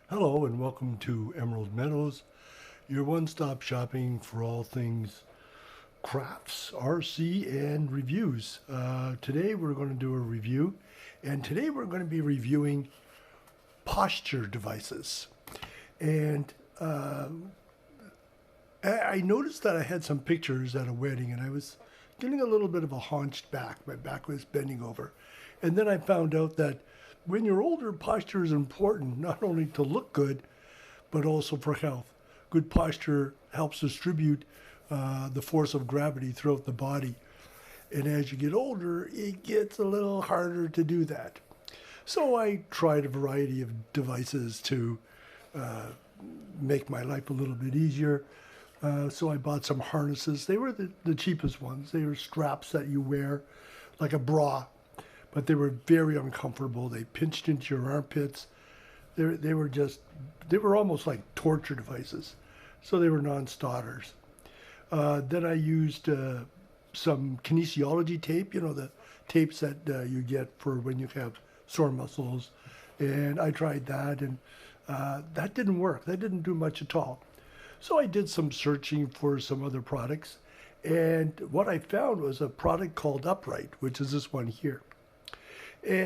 Hello and welcome to Emerald Meadows, your one-stop shopping for all things crafts, RC, and reviews. Today we're going to do a review, and today we're going to be reviewing posture devices. And I noticed that I had some pictures at a wedding, and I was getting a little bit of a hunched back. My back was bending over. And then I found out that when you're older, posture is important, not only to look good, but also for health. Good posture helps distribute the force of gravity throughout the body. And as you get older, it gets a little harder to do that. So I tried a variety of devices to make my life a little bit easier. So I bought some harnesses. They were the cheapest ones. They were straps that you wear like a bra, but they were very uncomfortable. They pinched into your armpits. They were almost like torture devices. So they were non-starters. Then I used some kinesiology tape, you know, the tapes that you get for when you have sore muscles. And I tried that, and that didn't work. That didn't do much at all. So I did some searching for some other products. And what I found was a product called Upright, which is this one here.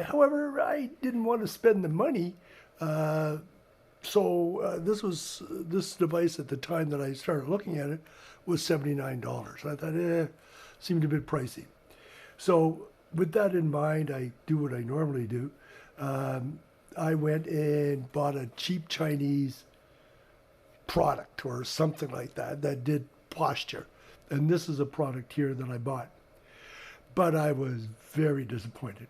However, I didn't want to spend the money, so this device at the time that I started looking at it was $79. I thought, seemed a bit pricey. So with that in mind, I do what I normally do. I went and bought a cheap Chinese product or something like that that did posture, and this is a product here that I bought. But I was very disappointed.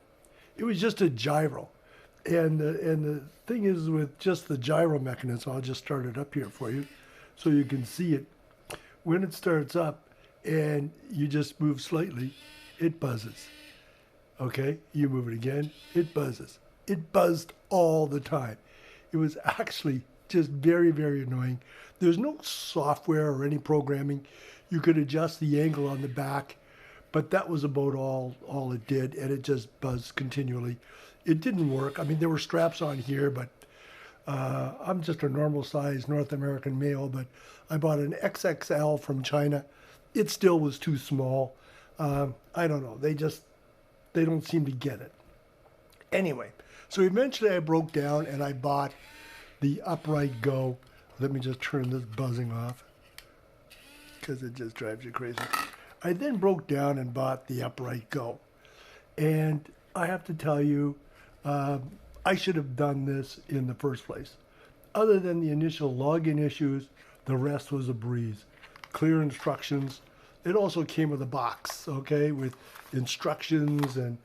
It was just a gyro. And the thing is, with just the gyro mechanism, I'll just start it up here for you so you can see it. When it starts up and you just move slightly, it buzzes. Okay, you move it again, it buzzes. It buzzed all the time. It was actually just very, very annoying. There's no software or any programming. You could adjust the angle on the back, but that was about all it did, and it just buzzed continually. It didn't work. I mean, there were straps on here, but I'm just a normal size North American male, but I bought an XXL from China. It still was too small. I don't know. They don't seem to get it. Anyway, so eventually I broke down and I bought the Upright Go. Let me just turn this buzzing off because it just drives you crazy. I then broke down and bought the Upright Go. And I have to tell you, I should have done this in the first place. Other than the initial login issues, the rest was a breeze. Clear instructions. It also came with a box, okay, with instructions and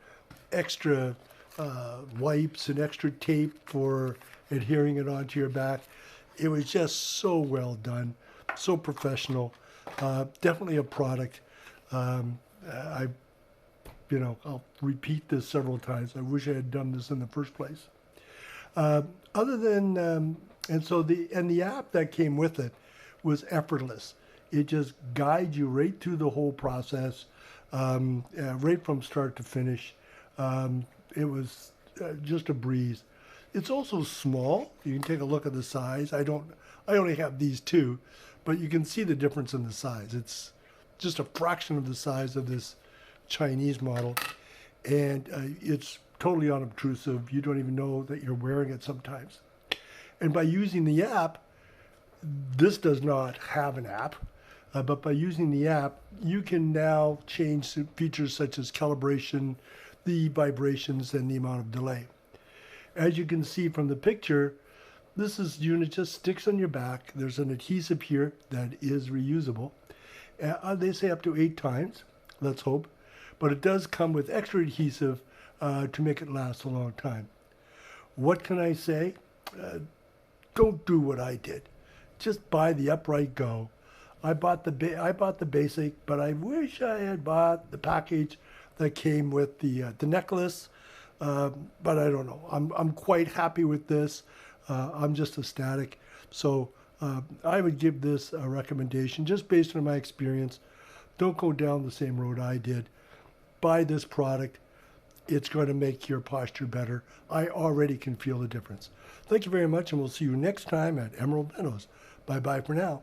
extra wipes and extra tape for adhering it onto your back. It was just so well done, so professional. Definitely a product. I'll repeat this several times. I wish I had done this in the first place. Other than, the app that came with it was effortless. It just guides you right through the whole process, right from start to finish. It was just a breeze. It's also small. You can take a look at the size. I only have these two, but you can see the difference in the size. It's just a fraction of the size of this Chinese model, and it's totally unobtrusive. You don't even know that you're wearing it sometimes. And by using the app, this does not have an app, but by using the app, you can now change features such as calibration, the vibrations, and the amount of delay. As you can see from the picture, this unit just sticks on your back. There's an adhesive here that is reusable. They say up to 8 times, let's hope. But it does come with extra adhesive to make it last a long time. What can I say? Don't do what I did. Just buy the Upright Go. I bought the basic, but I wish I had bought the package that came with the necklace. But I don't know. I'm quite happy with this. I'm just ecstatic. So I would give this a recommendation just based on my experience. Don't go down the same road I did. Buy this product. it's going to make your posture better. I already can feel the difference. Thank you very much, and we'll see you next time at Emerald Meadows. Bye-bye for now.